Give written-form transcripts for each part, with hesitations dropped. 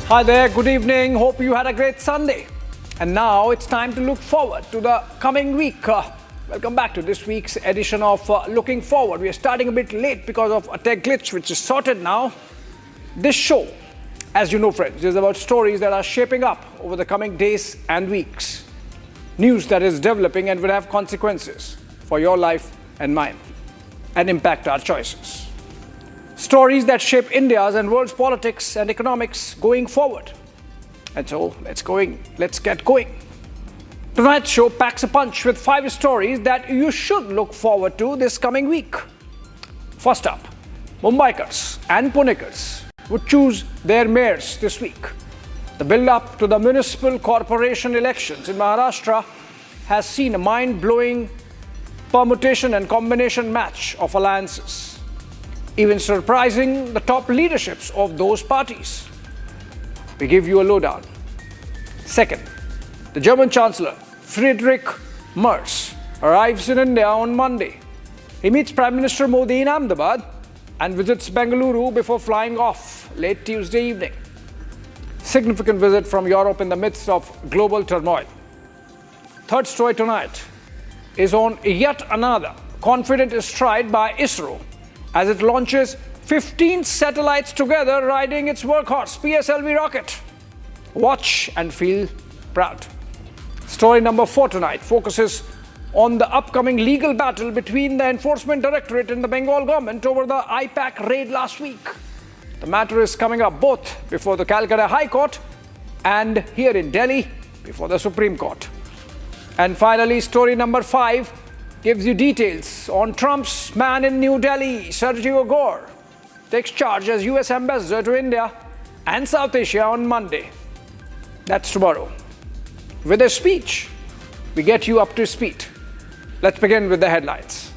Hi there, good evening. Hope you had a great Sunday. And now it's time to look forward to the coming week. Welcome back to this week's edition of Looking Forward. We are starting a bit late because of a tech glitch, which is sorted now. This show, as you know, friends, is about stories that are shaping up over the coming days and weeks. News that is developing and will have consequences for your life and mine and impact our choices. Stories that shape India's and world's politics and economics going forward. And so, let's get going. Tonight's show packs a punch with 5 stories that you should look forward to this coming week. First up, Mumbaikars and Punekars would choose their mayors this week. The build-up to the municipal corporation elections in Maharashtra has seen a mind-blowing permutation and combination match of alliances, even surprising the top leaderships of those parties. We give you a lowdown. Second, the German Chancellor Friedrich Merz arrives in India on Monday. He meets Prime Minister Modi in Ahmedabad and visits Bengaluru before flying off late Tuesday evening. Significant visit from Europe in the midst of global turmoil. Third story tonight is on yet another confident stride by ISRO as it launches 15 satellites together riding its workhorse PSLV rocket. Watch and feel proud. Story number 4 tonight focuses on the upcoming legal battle between the Enforcement Directorate and the Bengal government over the IPAC raid last week. The matter is coming up both before the Calcutta High Court and here in Delhi before the Supreme Court. And finally, story number 5 gives you details on Trump's man in New Delhi, Sergio Gor, takes charge as US Ambassador to India and South Asia on Monday. That's tomorrow. With a speech, we get you up to speed. Let's begin with the headlines.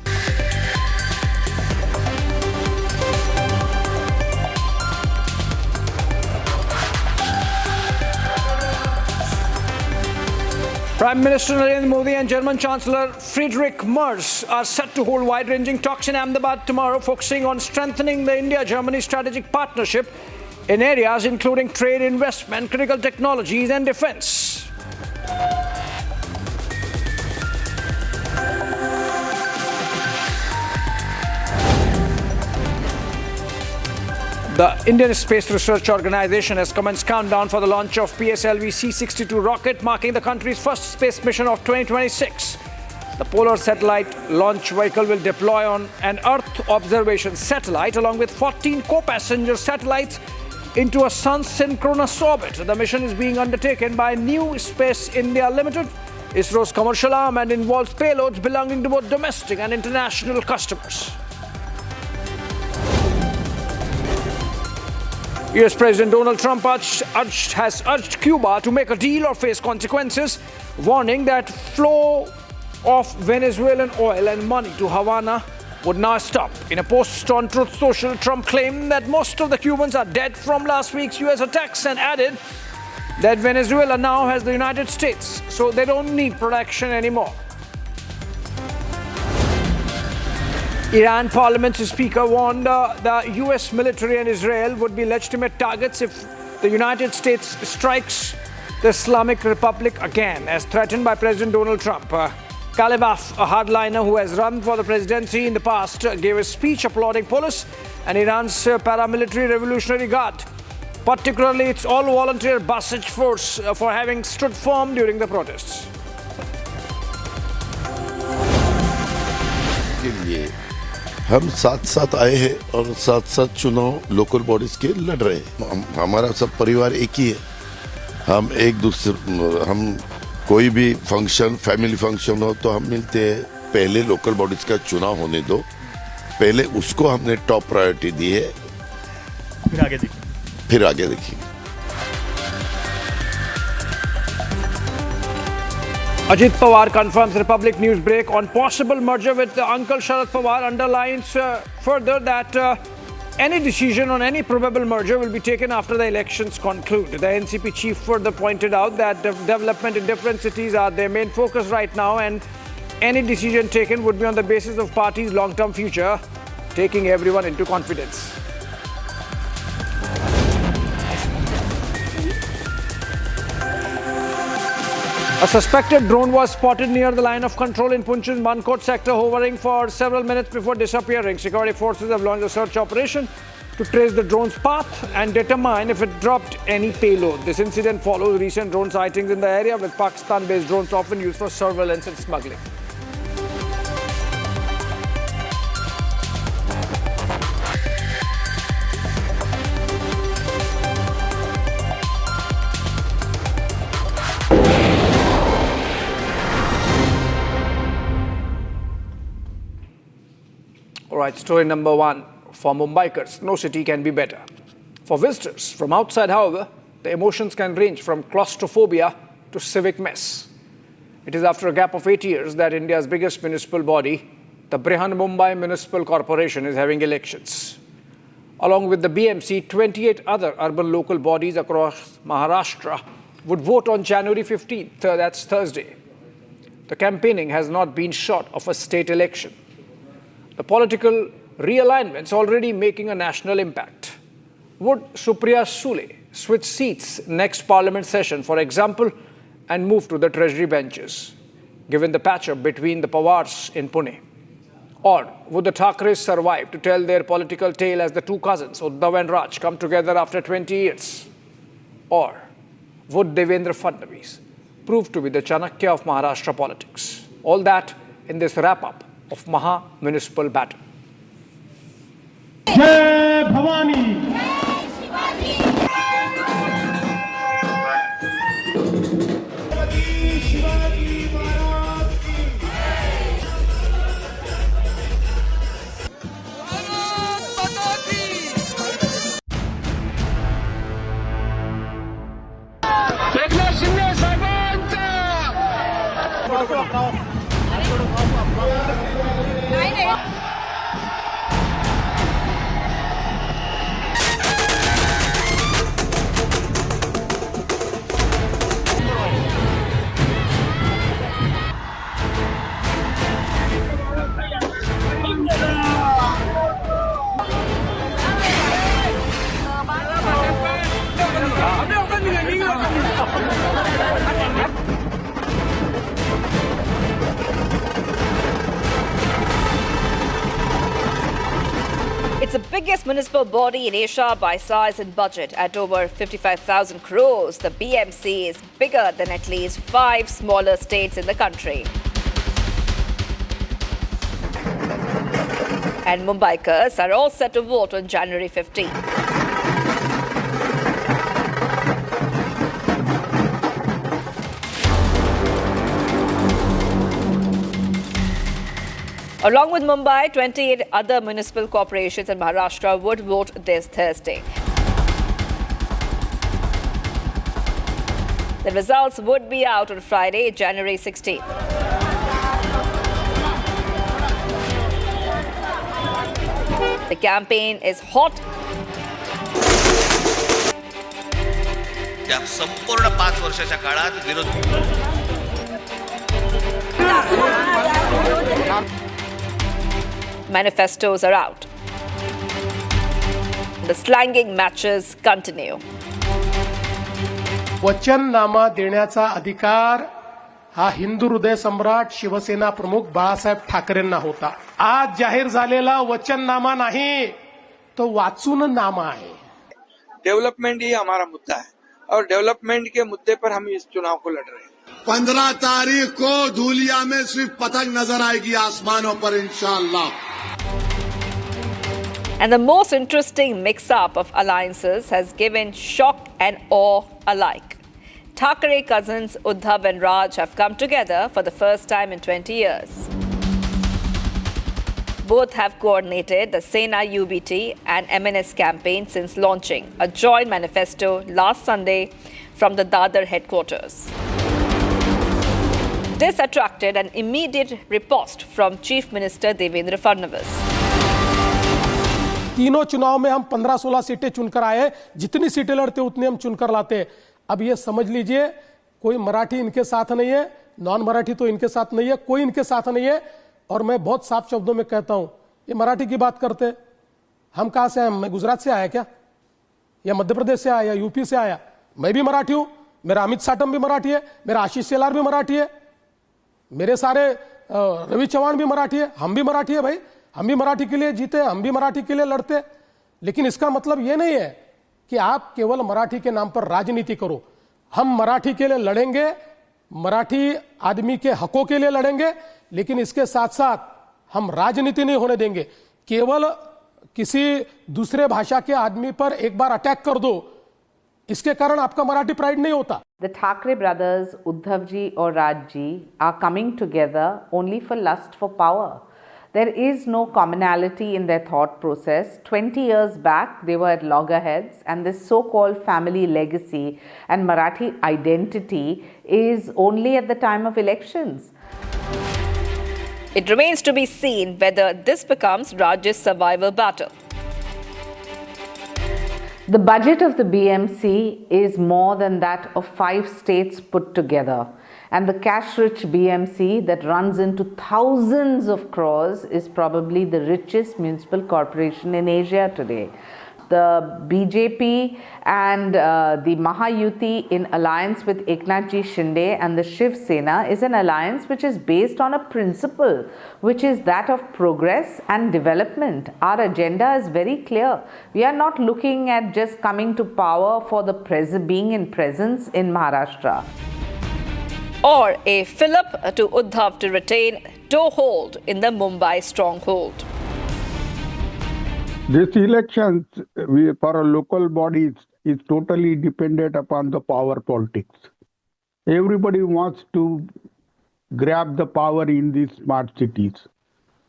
Prime Minister Narendra Modi and German Chancellor Friedrich Merz are set to hold wide-ranging talks in Ahmedabad tomorrow, focusing on strengthening the India-Germany strategic partnership in areas including trade, investment, critical technologies and defense. The Indian Space Research Organization has commenced countdown for the launch of PSLV C-62 rocket, marking the country's first space mission of 2026. The polar satellite launch vehicle will deploy on an Earth observation satellite along with 14 co-passenger satellites into a sun-synchronous orbit. The mission is being undertaken by New Space India Limited, ISRO'S commercial arm, and involves payloads belonging to both domestic and international customers. US President Donald Trump has urged Cuba to make a deal or face consequences, warning that flow of Venezuelan oil and money to Havana would now stop. In a post on Truth Social, Trump claimed that most of the Cubans are dead from last week's US attacks and added that Venezuela now has the United States, so they don't need protection anymore. Iran parliament's speaker warned the US military and Israel would be legitimate targets if the United States strikes the Islamic Republic again, as threatened by President Donald Trump. Kalibaf, a hardliner who has run for the presidency in the past, gave a speech applauding police and Iran's paramilitary Revolutionary Guard, particularly its all-volunteer Basij force, for having stood firm during the protests. हम साथ साथ आए हैं और साथ साथ चुनाव local bodies के लड़ रहे हैं। हमारा सब परिवार एक ही है। हम एक दूसरे हम कोई भी फंक्शन फैमिली फंक्शन हो तो हम मिलते हैं। पहले लोकल बॉडीज का चुनाव होने दो, पहले उसको हमने टॉप प्रायोरिटी दी है, फिर आगे देखेंगे। Ajit Pawar confirms Republic News break on possible merger with Uncle Sharad Pawar, underlines further that any decision on any probable merger will be taken after the elections conclude. The NCP chief further pointed out that development in different cities are their main focus right now, and any decision taken would be on the basis of party's long-term future, taking everyone into confidence. A suspected drone was spotted near the line of control in Punch's Mankot sector, hovering for several minutes before disappearing. Security forces have launched a search operation to trace the drone's path and determine if it dropped any payload. This incident follows recent drone sightings in the area, with Pakistan-based drones often used for surveillance and smuggling. All right, story number one. For Mumbaikars, no city can be better. For visitors from outside, however, the emotions can range from claustrophobia to civic mess. It is after a gap of 8 years that India's biggest municipal body, the Brihan Mumbai Municipal Corporation, is having elections. Along with the BMC, 28 other urban local bodies across Maharashtra would vote on January 15th, that's Thursday. The campaigning has not been short of a state election. The political realignment's already making a national impact. Would Supriya Sule switch seats next parliament session, for example, and move to the treasury benches, given the patch-up between the Pawars in Pune? Or would the Thakres survive to tell their political tale as the two cousins, Uddhav and Raj, come together after 20 years? Or would Devendra Fadnavis prove to be the Chanakya of Maharashtra politics? All that in this wrap-up of Maha Municipal Battle. जय भवानी एकनाथ शिंदे साहेबांचा It's the biggest municipal body in Asia by size and budget. At over 55,000 crores, the BMC is bigger than at least 5 smaller states in the country. And Mumbaikars are all set to vote on January 15th. Along with Mumbai, 28 other municipal corporations in Maharashtra would vote this Thursday. The results would be out on Friday, January 16th. The campaign is hot. त्या संपूर्ण 5 वर्षाच्या काळात विरोध Manifestos are out. The slanging matches continue. वचननामा देण्याचा अधिकार हा हिंदू हृदय सम्राट शिवसेना प्रमुख बाळासाहेब ठाकरेंना होता. आज जाहीर झालेला वचननामा नाही, तो वाचून नामा आहे. डेवलपमेंट ही हमारा मुद्दा है और डेवलपमेंट के मुद्दे पर हम इस चुनाव को लड़ रहे हैं. 15 तारीख को धूलिया में सिर्फ पतंग नजर आएगी आसमानों पर इंशाअल्लाह. And the most interesting mix-up of alliances has given shock and awe alike. Thakre cousins Uddhav and Raj have come together for the first time in 20 years. Both have coordinated the Sena UBT and MNS campaign since launching a joint manifesto last Sunday from the Dadar headquarters. This attracted an immediate riposte from Chief Minister Devendra Fadnavis. तीनों चुनाव में हम 15-16 सीटें चुनकर आए. जितनी सीटें लड़ते उतनी हम चुनकर लाते. अब ये समझ लीजिए, कोई मराठी इनके साथ नहीं है, नॉन मराठी तो इनके साथ नहीं है, कोई इनके साथ नहीं है. और मैं बहुत साफ शब्दों में कहता हूं, ये मराठी की बात करते, हम कहां से आए? मैं गुजरात से आया क्या, या मध्य प्रदेश से आया, या यूपी से आया? मैं भी मराठी हूं, मेरा अमित साटम भी मराठी है, मेरा आशीष शेलार भी मराठी है, मेरे सारे रवि चौहान भी मराठी है, हम भी मराठी है भाई, हम भी मराठी के लिए जीते, हम भी मराठी के लिए लड़ते। लेकिन इसका मतलब यह नहीं है कि आप केवल मराठी के नाम पर राजनीति करो। हम मराठी के लिए लड़ेंगे, मराठी आदमी के हकों के लिए लड़ेंगे, लेकिन इसके साथ साथ हम राजनीति नहीं होने देंगे। केवल किसी दूसरे भाषा के आदमी पर एक बार अटैक कर दो, इसके कारण आपका मराठी प्राइड नहीं होता। The Thackeray brothers, Uddhav ji or Raj ji, are coming together only for lust for power. There is no commonality in their thought process. 20 years back, they were at loggerheads, and this so-called family legacy and Marathi identity is only at the time of elections. It remains to be seen whether this becomes Raj's survival battle. The budget of the BMC is more than that of 5 states put together. And the cash-rich BMC that runs into thousands of crores is probably the richest municipal corporation in Asia today. The BJP and the Mahayuti in alliance with Eknath Ji Shinde and the Shiv Sena is an alliance which is based on a principle, which is that of progress and development. Our agenda is very clear. We are not looking at just coming to power for the being in presence in Maharashtra. Or a fillip to Uddhav to retain toehold in the Mumbai stronghold. This elections for local bodies is totally dependent upon the power politics. Everybody wants to grab the power in these smart cities.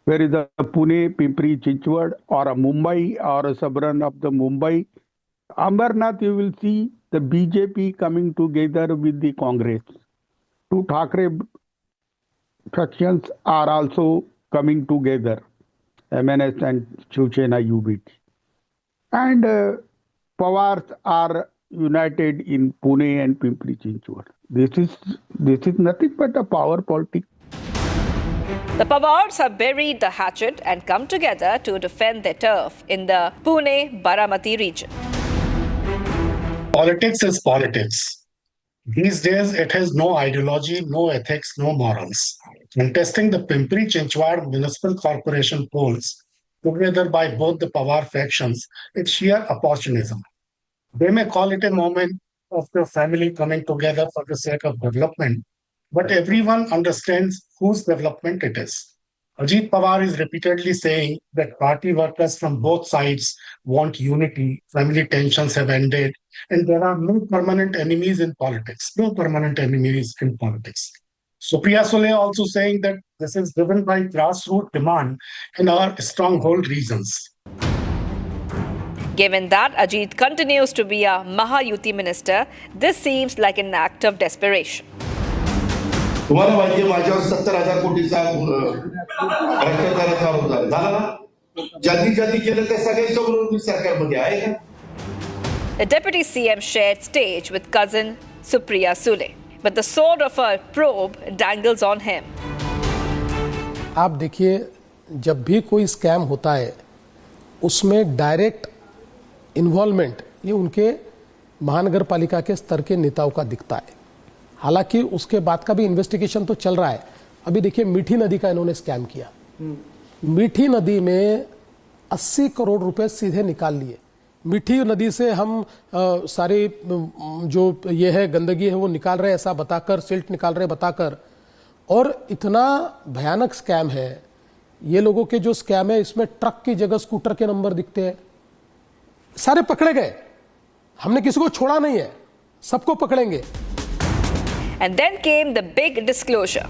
Where is the Pune, Pimpri, Chinchwad, or a Mumbai, or a suburban of the Mumbai, Ambernath, you will see the BJP coming together with the Congress. Two Thackeray factions are also coming together. MNS and Shiv Sena UBT. And Pawars are united in Pune and Pimpri Chinchwad. This is nothing but a power politics. The Pawars have buried the hatchet and come together to defend their turf in the Pune-Baramati region. Politics is politics. These days, it has no ideology, no ethics, no morals. Contesting the Pimpri Chinchwad Municipal Corporation polls together by both the Pawar factions, it's sheer opportunism. They may call it a moment of the family coming together for the sake of development, but everyone understands whose development it is. Ajit Pawar is repeatedly saying that party workers from both sides want unity, family tensions have ended, and there are no permanent enemies in politics. No permanent enemies in politics. Supriya Sule also saying that this is driven by grassroots demand and our stronghold reasons. Given that Ajit continues to be a Mahayuti minister, this seems like an act of desperation. तुम्हाला माहिती आहे माझ्यावर 70,000 कोटीचा भ्रष्टाचाराचा आरोप झाला ना. ज्यांनी केलं त्या सगळ्यांच्या बरोबर सरकारमध्ये आहे का? The deputy CM shared stage with cousin Supriya Sule, but the sword of a probe dangles on him. आप देखिए, जब भी कोई स्कैम होता है उसमें डायरेक्ट इन्वॉल्वमेंट ये उनके महानगर पालिका के स्तर के नेताओं का दिखता है। हालांकि उसके बाद का भी इन्वेस्टिगेशन तो चल रहा है। अभी देखिए, मीठी नदी का इन्होंने स्कैम किया। मीठी नदी में 80 करोड़ रुपए सीधे निकाल लिए। मीठी नदी से हम सारी जो ये है गंदगी है वो निकाल रहे ऐसा बताकर, सिल्ट निकाल रहे बताकर, और इतना भयानक स्कैम है। ये लोगों के जो स्कैम है इसमें ट्रक की जगह स्कूटर के नंबर दिखते हैं। सारे पकड़े गए, हमने किसी को छोड़ा नहीं है, सबको पकड़ेंगे। And then came the big disclosure.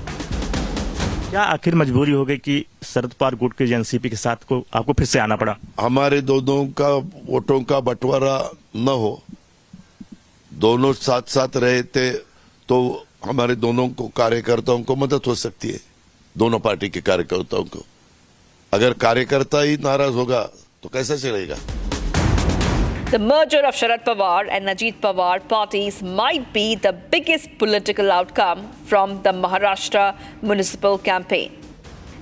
क्या आखिर मजबूरी हो गई कि शरद पवार गुट के एनसीपी के साथ को आपको फिर से आना पड़ा? हमारे दोनों का वोटों का बंटवारा न हो, दोनों साथ साथ रहे थे तो हमारे दोनों को कार्यकर्ताओं को मदद हो सकती है, दोनों पार्टी के कार्यकर्ताओं को। अगर कार्यकर्ता ही नाराज होगा तो कैसे चलेगा? The merger of Sharad Pawar and Ajit Pawar parties might be the biggest political outcome from the Maharashtra municipal campaign.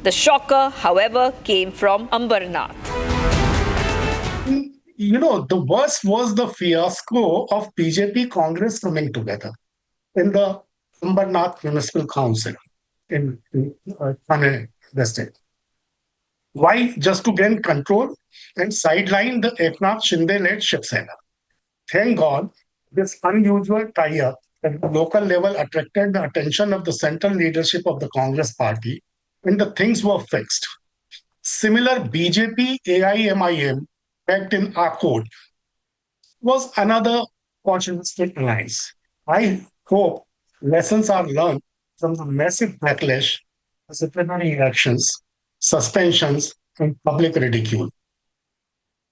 The shocker, however, came from Ambernath. You know, the worst was the fiasco of BJP Congress coming together. in the Ambernath Municipal Council in Thane district. Why? Just to gain control and sideline the Eknath Shinde-led Shiv Sena. Thank God, this unusual tie-up at the local level attracted the attention of the central leadership of the Congress party, and the things were fixed. Similar BJP AIMIM pact in Akot was another opportunistic alliance. I hope lessons are learned from the massive backlash, disciplinary actions, suspensions, and public ridicule.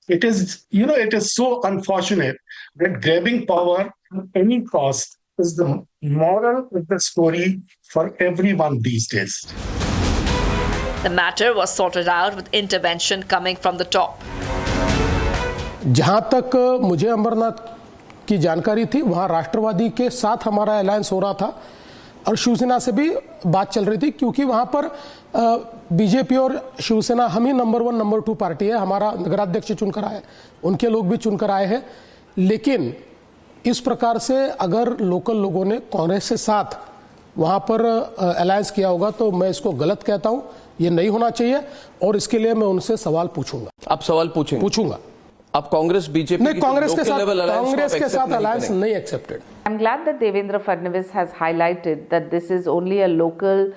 It is so unfortunate that grabbing power at any cost is the moral of the story for everyone these days. The matter was sorted out with intervention coming from the top. जहां तक मुझे अमरनाथ की जानकारी थी, वहां राष्ट्रवादी के साथ हमारा अलायंस हो रहा था और शिवसेना से भी बात चल रही थी, क्योंकि वहां पर बीजेपी और शिवसेना हम ही नंबर 1 नंबर 2 पार्टी है। हमारा नगराध्यक्ष चुनकर आए, उनके लोग भी चुनकर आए हैं। लेकिन इस प्रकार से अगर लोकल लोगों ने कांग्रेस से साथ वहां पर अलायंस किया होगा तो मैं इसको गलत कहता हूं। ये नहीं होना चाहिए और इसके लिए मैं उनसे सवाल पूछूंगा। आप सवाल पूछूंगा। आप कांग्रेस बीजेपी नहीं, कांग्रेस के साथ अलायंस नहीं accepted. I'm glad that Devendra Fadnavis has highlighted that this is only a local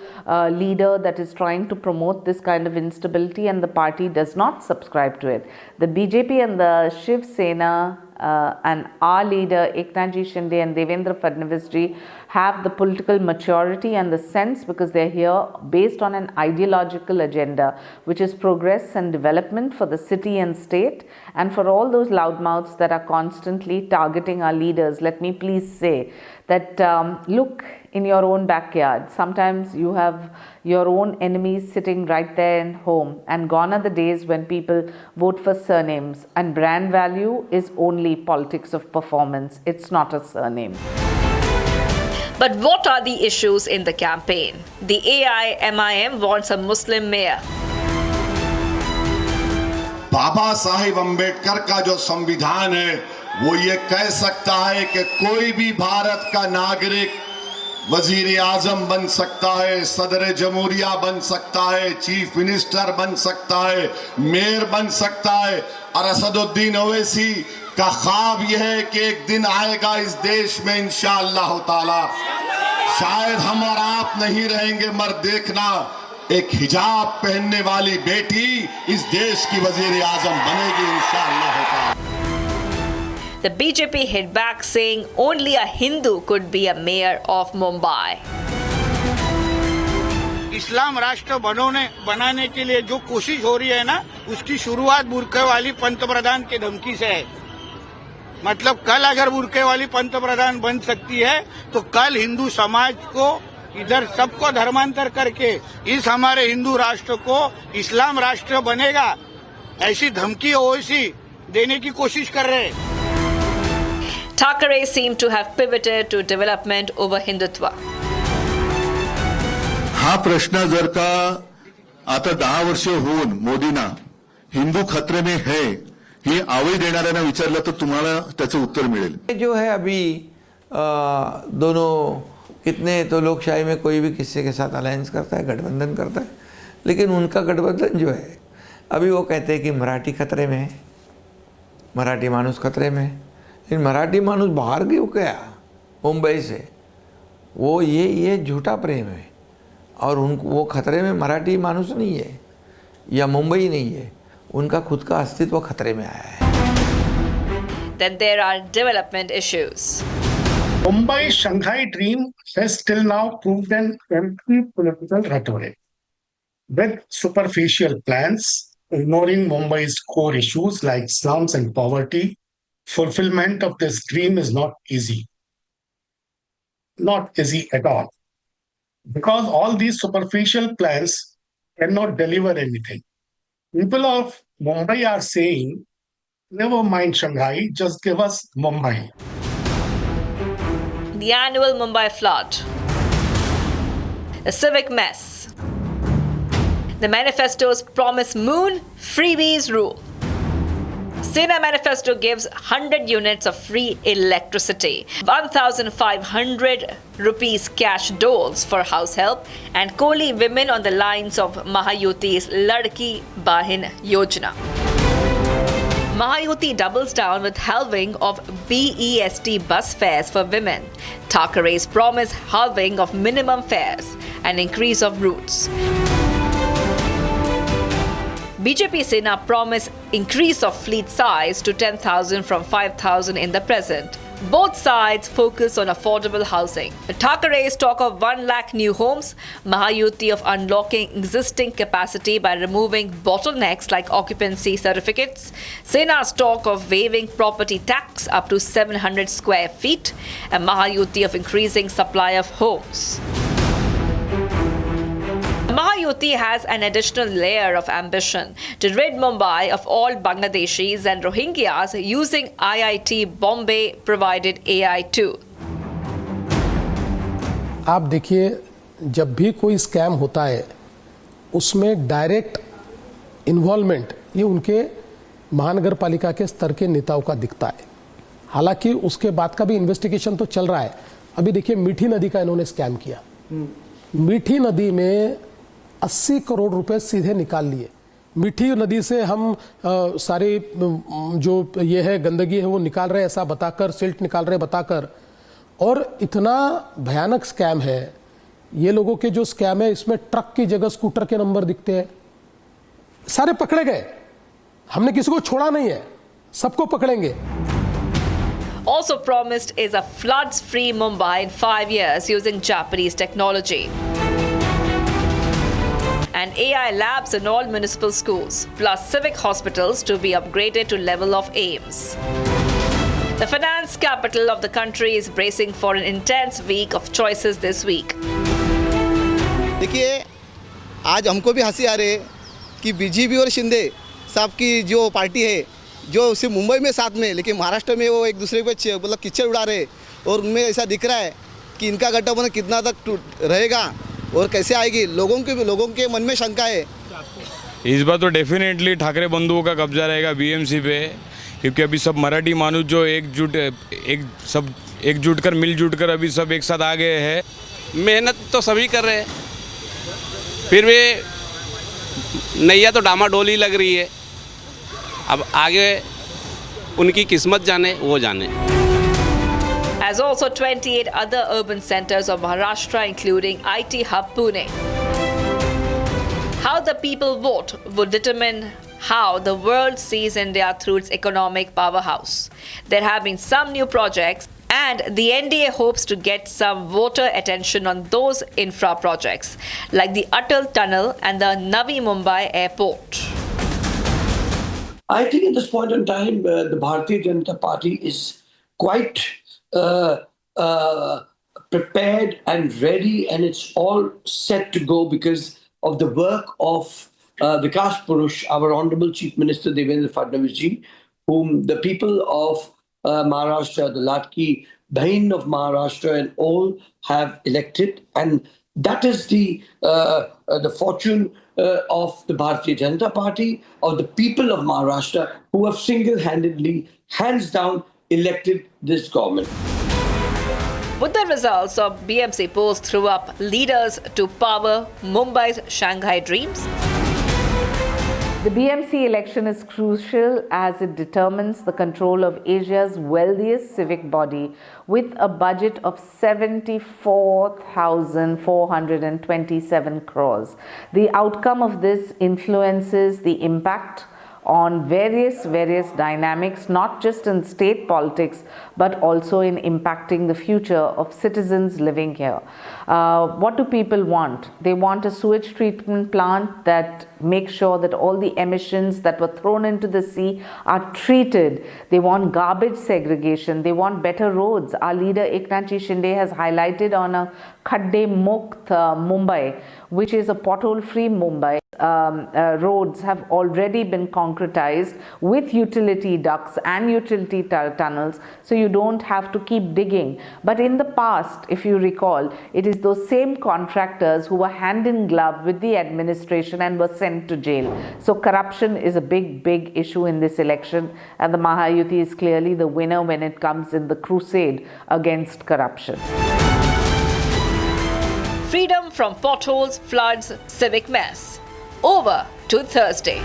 leader that is trying to promote this kind of instability and the party does not subscribe to it. The BJP and the Shiv Sena and our leader Eknath Shinde and Devendra Fadnavis ji have the political maturity and the sense, because they're here based on an ideological agenda, which is progress and development for the city and state. And for all those loudmouths that are constantly targeting our leaders, let me please say that look in your own backyard. Sometimes you have your own enemies sitting right there in home, and gone are the days when people vote for surnames, and brand value is only politics of performance. It's not a surname. But what are the issues in the campaign? The AIMIM wants a Muslim mayor. Baba Saheb Ambedkar का जो संविधान है वो ये कह सकता है कि कोई भी भारत का नागरिक वजीर आजम बन सकता है, सदर जमहूरिया बन सकता है, चीफ मिनिस्टर बन सकता है, मेयर बन सकता है। और असदुद्दीन ओवैसी का ख्वाब यह है कि एक दिन आएगा इस देश में इंशाअल्लाह ताला, शायद हम और आप नहीं रहेंगे, मगर देखना एक हिजाब पहनने वाली बेटी इस देश की वजीर आजम बनेगी इंशाअल्लाह ताला। The BJP hit back saying only a Hindu could be a mayor of Mumbai. इस्लाम राष्ट्र बनाने के लिए जो कोशिश हो रही है ना, उसकी शुरुआत बुरके वाली पंतप्रधान के धमकी से है। मतलब कल अगर बुरके वाली पंतप्रधान बन सकती है तो कल हिंदू समाज को इधर सबको धर्मांतर करके इस हमारे हिंदू राष्ट्र को इस्लाम राष्ट्र बनेगा, ऐसी धमकी ओवैसी देने की कोशिश कर रहे हैं। Thackeray seemed to have pivoted to development over Hindutva. हा प्रश्न जर का आता 10 वर्ष होऊन मोदींना हिंदू खतरे में है ही आवई देणाऱ्यांना विचारलं तर तुम्हाला त्याचं उत्तर मिळेल। जो है अभी दोनों कितने तो लोकशाही में कोई भी किसी के साथ अलायंस करता है, गठबंधन करता है, लेकिन उनका गठबंधन जो है अभी वो कहते हैं कि मराठी खतरे में है, मराठी मानुस खतरे में है। इन मराठी मानुस बाहर क्यों गया मुंबई से, वो ये झूठा प्रेम है और वो खतरे में मराठी मानुस नहीं है या मुंबई नहीं है, उनका खुद का अस्तित्व खतरे में आया है। Then there are development issues. Mumbai Shanghai dream has till now proved an empty political rhetoric. With superficial plans, ignoring Mumbai's core issues like slums and poverty, fulfillment of this dream is not easy. Not easy at all. Because all these superficial plans cannot deliver anything. People of Mumbai are saying, never mind Shanghai, just give us Mumbai. The annual Mumbai flood. A civic mess. The manifestos promise moon, freebies rule. Sena manifesto gives 100 units of free electricity, 1,500 rupees cash doles for house help, and Koli women on the lines of Mahayuti's Ladki Bahin Yojana. Mahayuti doubles down with halving of BEST bus fares for women. Thackeray's promise halving of minimum fares and increase of routes. BJP Sena promise increase of fleet size to 10,000 from 5,000 in the present. Both sides focus on affordable housing. Thackeray's talk of 1 lakh new homes, Mahayuti of unlocking existing capacity by removing bottlenecks like occupancy certificates, Sena's talk of waiving property tax up to 700 square feet, and Mahayuti of increasing supply of homes. Mahayuti has an additional layer of ambition to rid Mumbai of all Bangladeshis and Rohingyas using IIT Bombay provided AI tool. आप देखिए, जब भी कोई scam होता है उसमें direct involvement ये उनके महानगर पालिका के स्तर के नेताओं का दिखता है। हालांकि उसके बाद का भी इन्वेस्टिगेशन तो चल रहा है। अभी देखिए, मीठी नदी का इन्होंने स्कैम किया। मीठी नदी में 80 करोड़ रुपए सीधे निकाल लिए। मीठी नदी से हम सारे जो ये है गंदगी है वो निकाल रहे हैं ऐसा बताकर, सिल्ट निकाल रहे बताकर, और इतना भयानक स्कैम है। ये लोगों के जो स्कैम है इसमें ट्रक की जगह स्कूटर के नंबर दिखते हैं। सारे पकड़े गए, हमने किसी को छोड़ा नहीं है, सबको पकड़ेंगे। Also promised is a floods-free Mumbai in 5 years using Japanese technology. And AI labs in all municipal schools, plus civic hospitals to be upgraded to level of AIIMS. The finance capital of the country is bracing for an intense week of choices this week. देखिए, आज हमको भी हंसी आ रही है कि BJP और शिंदे साहब की जो पार्टी है, जो सिर्फ मुंबई में साथ में, लेकिन महाराष्ट्र में वो एक दूसरे पे मतलब कीचड़ उड़ा रहे, और उनमें ऐसा दिख रहा है कि इनका गठबंधन कितना तक रहेगा और कैसे आएगी। लोगों के मन में शंका है। इस बार तो डेफिनेटली ठाकरे बंधुओं का कब्जा रहेगा बीएमसी पे, क्योंकि अभी सब मराठी मानुस जो एकजुट कर मिलजुट कर अभी सब एक साथ आ गए हैं। मेहनत तो सभी कर रहे हैं, फिर भी नैया तो डामाडोली लग रही है। अब आगे उनकी किस्मत जाने, वो जाने। As also 28 other urban centers of Maharashtra, including IT hub Pune. How the people vote would determine how the world sees India through its economic powerhouse. There have been some new projects, and the NDA hopes to get some voter attention on those infra projects, like the Atal Tunnel and the Navi Mumbai Airport. I think at this point in time, the Bharatiya Janata Party is quite prepared and ready, and it's all set to go because of the work of Vikas Purush, our Honorable Chief Minister Devendra Fadnavis ji, whom the people of Maharashtra, the Ladki Bahin of Maharashtra and all have elected, and that is the fortune of the Bharatiya Janata Party, of the people of Maharashtra, who have single-handedly, hands down, elected this government. With the results of BMC polls threw up leaders to power Mumbai's Shanghai dreams? The BMC election is crucial as it determines the control of Asia's wealthiest civic body with a budget of 74,427 crores. The outcome of this influences the impact on various dynamics, not just in state politics, but also in impacting the future of citizens living here. What do people want? They want a sewage treatment plant that makes sure that all the emissions that were thrown into the sea are treated. They want garbage segregation. They want better roads. Our leader Eknath Shinde has highlighted on a Khadde Mukt Mumbai, which is a pothole-free Mumbai. Roads have already been concretized with utility ducts and utility tunnels. So you don't have to keep digging. But in the past, if you recall, it is those same contractors who were hand in glove with the administration and were sent to jail. So corruption is a big, big issue in this election, and the Mahayuti is clearly the winner when it comes in the crusade against corruption. Freedom from potholes, floods, civic mess. Over to Thursday.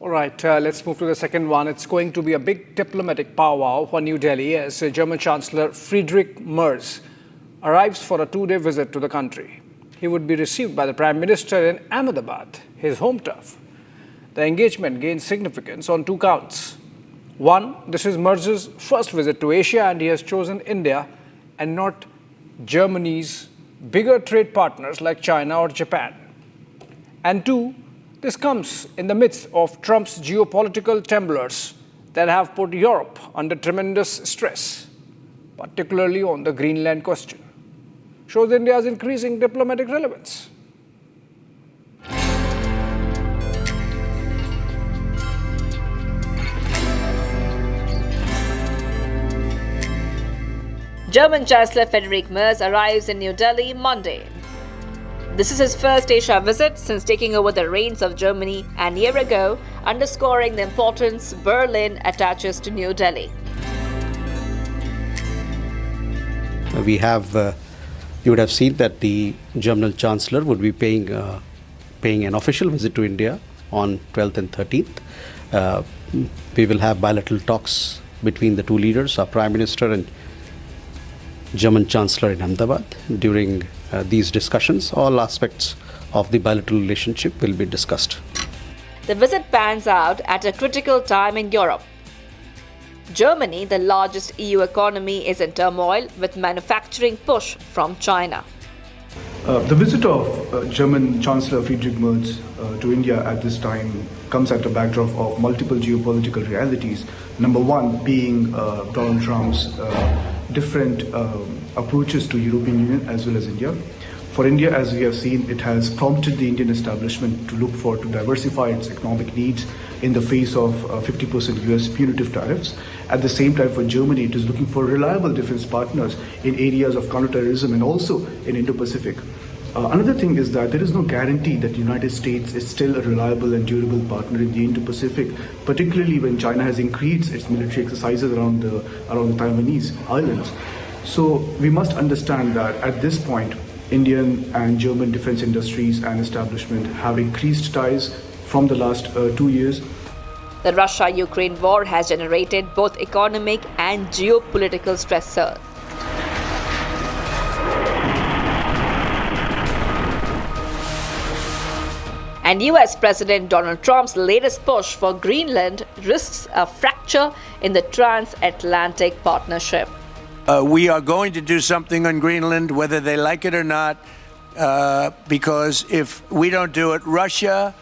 All right, let's move to the second one. It's going to be a big diplomatic powwow for New Delhi as German Chancellor Friedrich Merz arrives for a two-day visit to the country. He would be received by the Prime Minister in Ahmedabad, his home turf. The engagement gains significance on two counts. One, this is Merz's first visit to Asia, and he has chosen India and not Germany's bigger trade partners like China or Japan. And two, this comes in the midst of Trump's geopolitical tumblers that have put Europe under tremendous stress, particularly on the Greenland question. Shows India's increasing diplomatic relevance. German Chancellor Friedrich Merz arrives in New Delhi Monday. This is his first Asia visit since taking over the reins of Germany a year ago, underscoring the importance Berlin attaches to New Delhi. We have, you would have seen that the German Chancellor would be paying an official visit to India on 12th and 13th. We will have bilateral talks between the two leaders, our Prime Minister and German Chancellor in Ahmedabad. During these discussions, all aspects of the bilateral relationship will be discussed. The visit pans out at a critical time in Europe. Germany, the largest EU economy, is in turmoil with manufacturing push from China. The visit of German Chancellor Friedrich Merz to India at this time comes at a backdrop of multiple geopolitical realities. Number one being Donald Trump's different approaches to European Union as well as India. For India, as we have seen, it has prompted the Indian establishment to look to diversify its economic needs in the face of 50% US punitive tariffs. At the same time, for Germany, it is looking for reliable defense partners in areas of counterterrorism and also in Indo-Pacific. Another thing is that there is no guarantee that the United States is still a reliable and durable partner in the Indo-Pacific, particularly when China has increased its military exercises around the Taiwanese islands. So we must understand that at this point, Indian and German defense industries and establishment have increased ties from the last 2 years. The Russia-Ukraine war has generated both economic and geopolitical stressors. And US President Donald Trump's latest push for Greenland risks a fracture in the transatlantic partnership. We are going to do something on Greenland, whether they like it or not, because if we don't do it, Russia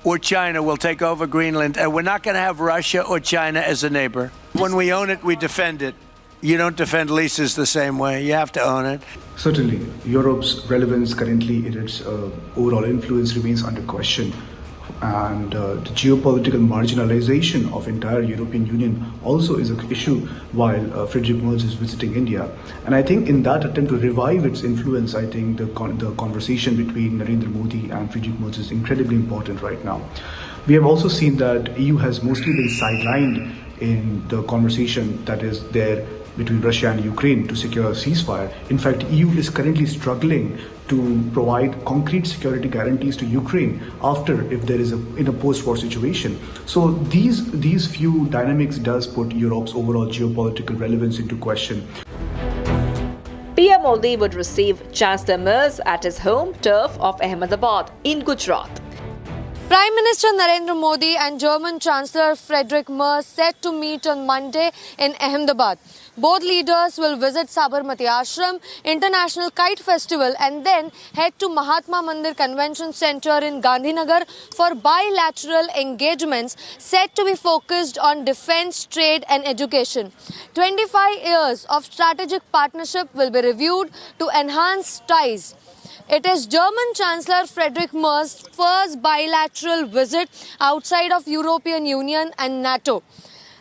or China will take over Greenland, and we're not going to have Russia or China as a neighbor. When we own it, we defend it. You don't defend leases the same way. You have to own it. Certainly, Europe's relevance currently in its overall influence remains under question. And the geopolitical marginalization of entire European Union also is an issue while Friedrich Merz is visiting India. And I think in that attempt to revive its influence, I think the conversation between Narendra Modi and Friedrich Merz is incredibly important right now. We have also seen that EU has mostly been sidelined in the conversation that is there between Russia and Ukraine to secure a ceasefire. In fact, EU is currently struggling to provide concrete security guarantees to Ukraine if there is in a post-war situation. So these few dynamics does put Europe's overall geopolitical relevance into question. PM Modi would receive Chancellor Merz at his home turf of Ahmedabad in Gujarat. Prime Minister Narendra Modi and German Chancellor Friedrich Merz set to meet on Monday in Ahmedabad. Both leaders will visit Sabarmati Ashram, International Kite Festival, and then head to Mahatma Mandir Convention Center in Gandhinagar for bilateral engagements set to be focused on defense, trade and education. 25 years of strategic partnership will be reviewed to enhance ties. It is German Chancellor Friedrich Merz's first bilateral visit outside of European Union and NATO.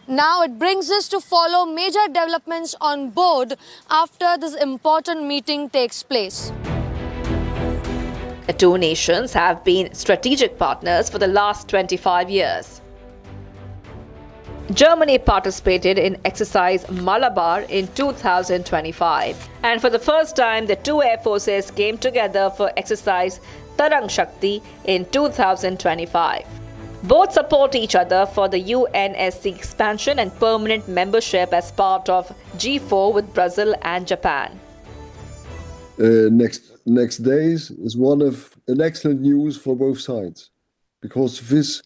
Now it brings us to follow major developments on board after this important meeting takes place. The two nations have been strategic partners for the last 25 years. Germany participated in exercise Malabar in 2025, and for the first time the two air forces came together for exercise Tarang Shakti in 2025. Both support each other for the UNSC expansion and permanent membership as part of G4 with Brazil and Japan. Next days is one of an excellent news for both sides, because this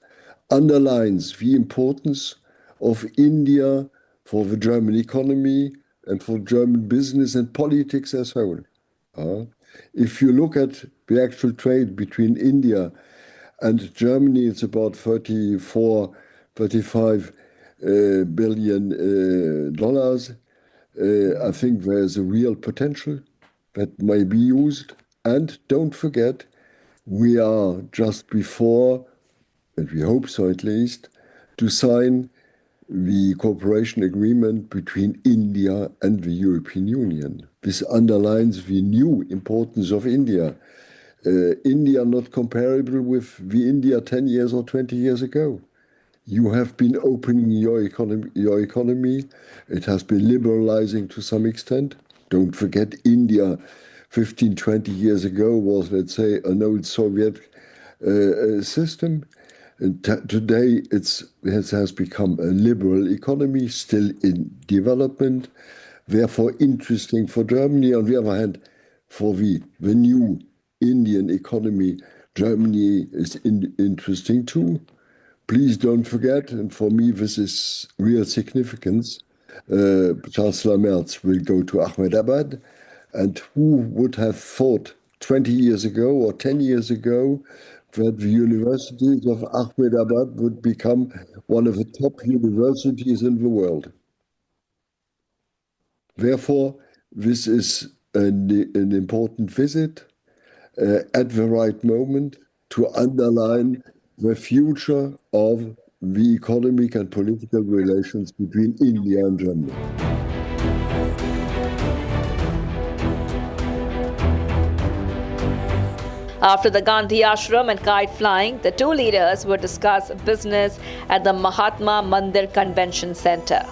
underlines the importance of India for the German economy and for German business and politics as a whole. If you look at the actual trade between India and Germany, it's about $35 billion. I think there's a real potential that may be used. And don't forget, we are just before, and we hope so at least, to sign the cooperation agreement between India and the European Union. This underlines the new importance of India. India not comparable with the India 10 years or 20 years ago. You have been opening your economy. It has been liberalizing to some extent. Don't forget, India 15, 20 years ago was, let's say, an old Soviet system. And today it has become a liberal economy, still in development, therefore interesting for Germany. On the other hand, for the new Indian economy, Germany is interesting too. Please don't forget, and for me this is real significance, Chancellor Merz will go to Ahmedabad, and who would have thought 20 years ago or 10 years ago that the universities of Ahmedabad would become one of the top universities in the world. Therefore, this is an important visit at the right moment to underline the future of the economic and political relations between India and Germany. After the Gandhi Ashram and kite flying, the two leaders would discuss business at the Mahatma Mandir Convention Center.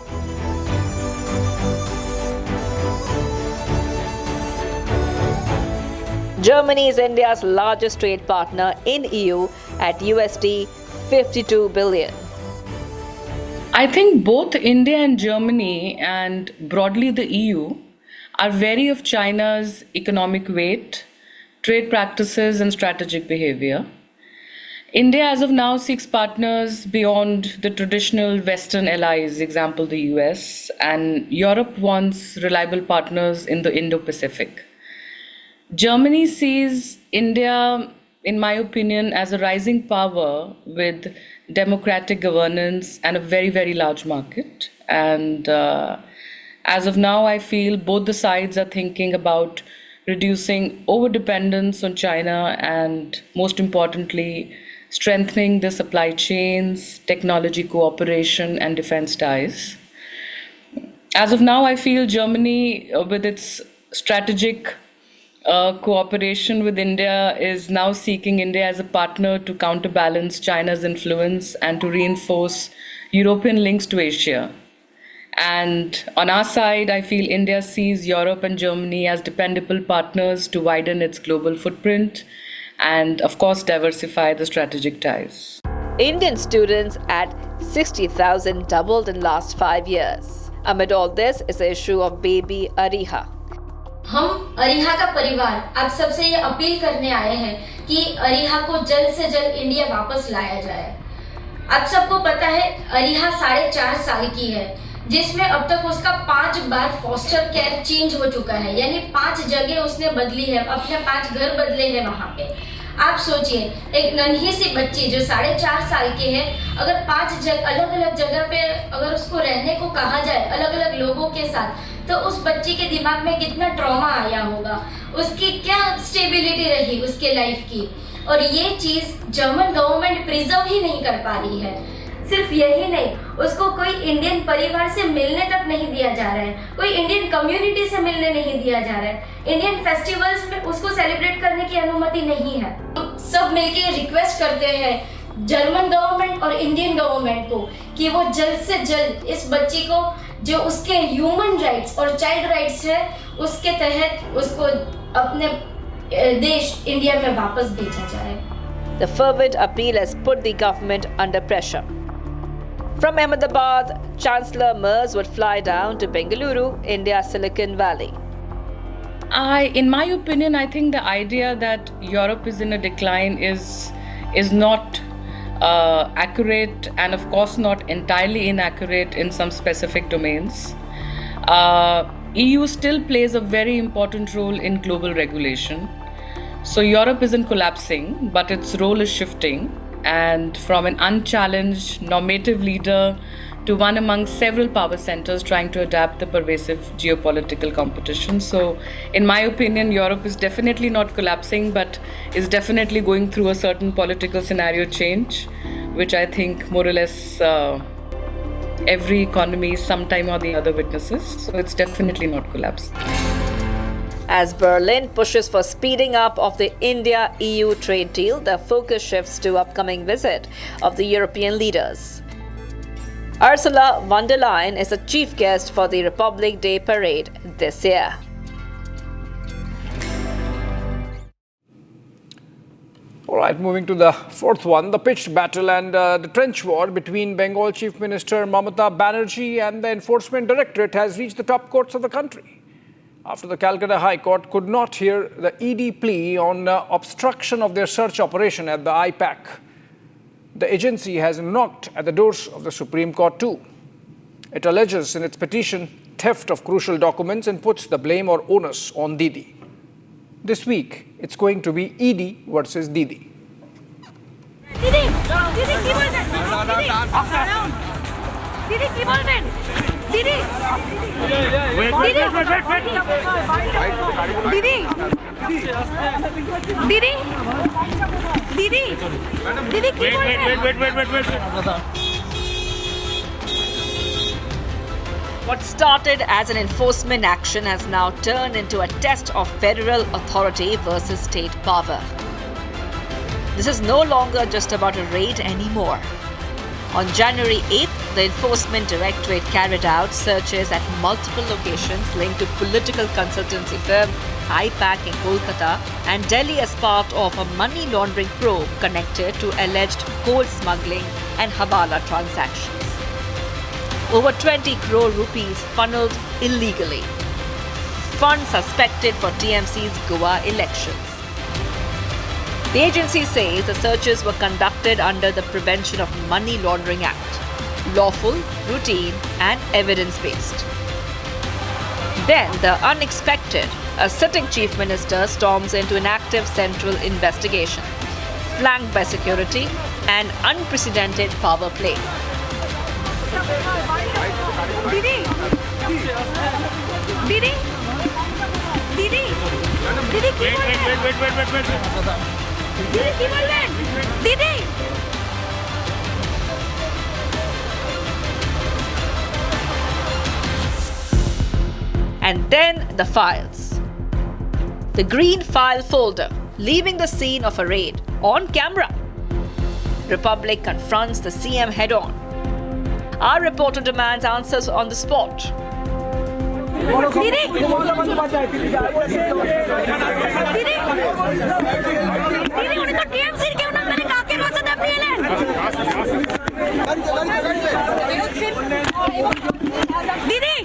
Germany is India's largest trade partner in EU at USD 52 billion. I think both India and Germany, and broadly the EU, are wary of China's economic weight, trade practices and strategic behavior. India as of now seeks partners beyond the traditional Western allies, example the US, and Europe wants reliable partners in the Indo-Pacific. Germany sees India, in my opinion, as a rising power with democratic governance and a very, very large market. And as of now, I feel both the sides are thinking about reducing overdependence on China and, most importantly, strengthening the supply chains, technology cooperation, and defense ties. As of now, I feel Germany, with its strategic cooperation with India, is now seeking India as a partner to counterbalance China's influence and to reinforce European links to Asia. And on our side, I feel India sees Europe and Germany as dependable partners to widen its global footprint and, of course, diversify the strategic ties. Indian students at 60,000 doubled in last 5 years. Amid all this is the issue of baby Ariha. हम अरिहा का परिवार आप सबसे ये appeal करने आए हैं कि अरिहा को जल्द से जल्द इंडिया वापस लाया जाए। आप सबको पता है अरिहा 4.5 साल की है, जिसमें अब तक उसका 5 बार फॉस्टर केयर चेंज हो चुका है, यानी 5 जगह उसने बदली है, अपने 5 घर बदले हैं वहाँ पे। आप सोचिए, एक नन्ही सी बच्ची जो 4.5 साल की है, अगर 5 अलग अलग जगह पे अगर उसको रहने को कहा जाए अलग अलग लोगों के साथ, तो उस बच्ची के दिमाग में कितना ट्रॉमा आया होगा, उसकी क्या स्टेबिलिटी रही उसके लाइफ की। और ये चीज़ जर्मन गवर्नमेंट प्रिजर्व ही नहीं कर पा रही है। सिर्फ यही नहीं, उसको कोई इंडियन परिवार से मिलने तक नहीं दिया जा रहा है, कोई इंडियन कम्युनिटी से मिलने नहीं दिया जा रहा है, इंडियन फेस्टिवल्स में उसको सेलिब्रेट करने की अनुमति नहीं है। सब मिलके रिक्वेस्ट करते हैं जर्मन गवर्नमेंट और इंडियन गवर्नमेंट को कि वो जल्द से जल्द इस बच्ची को, जो उसके ह्यूमन राइट्स और चाइल्ड राइट्स है, उसके तहत उसको अपने देश इंडिया में वापस भेजा जाए। The fervent appeal has put the government under pressure. From Ahmedabad, Chancellor Merz would fly down to Bengaluru, India's Silicon Valley. In my opinion, I think the idea that Europe is in a decline is not accurate, and of course not entirely inaccurate in some specific domains. EU still plays a very important role in global regulation. So Europe isn't collapsing, but its role is shifting, and from an unchallenged normative leader to one among several power centers trying to adapt the pervasive geopolitical competition. So in my opinion, Europe is definitely not collapsing, but is definitely going through a certain political scenario change, which I think more or less every economy sometime or the other witnesses. So it's definitely not collapsing. As Berlin pushes for speeding up of the India-EU trade deal, the focus shifts to upcoming visit of the European leaders. Ursula von der Leyen is the chief guest for the Republic Day parade this year. All right, moving to the fourth one, the pitched battle and the trench war between Bengal Chief Minister Mamata Banerjee and the Enforcement Directorate has reached the top courts of the country. After the Calcutta High Court could not hear the ED plea on obstruction of their search operation at the IPAC, the agency has knocked at the doors of the Supreme Court too. It alleges in its petition theft of crucial documents and puts the blame or onus on Didi. This week, it's going to be ED versus Didi. Didi, কি বলবেন? Didi কি বলবেন? Didi, What started as an enforcement action has now turned into a test of federal authority versus state power. This is no longer just about a raid anymore. On January 8th, the Enforcement Directorate carried out searches at multiple locations linked to political consultancy firm IPAC in Kolkata and Delhi as part of a money laundering probe connected to alleged gold smuggling and Hawala transactions. Over 20 crore rupees funneled illegally. Funds suspected for TMC's Goa elections. The agency says the searches were conducted under the Prevention of Money Laundering Act, lawful, routine, and evidence-based. Then, the unexpected, a sitting chief minister storms into an active central investigation, flanked by security and unprecedented power play. Didi, Didi, Didi, Didi, wait. Didi, কি বলবেন? Didi. And then the files. The green file folder, leaving the scene of a raid on camera. Republic confronts the CM head-on. Our reporter demands answers on the spot. Didi. উনি তো টিএমসির কেউ না, মানে কাকে বাঁচাতে আপনি এলেন? দিদি,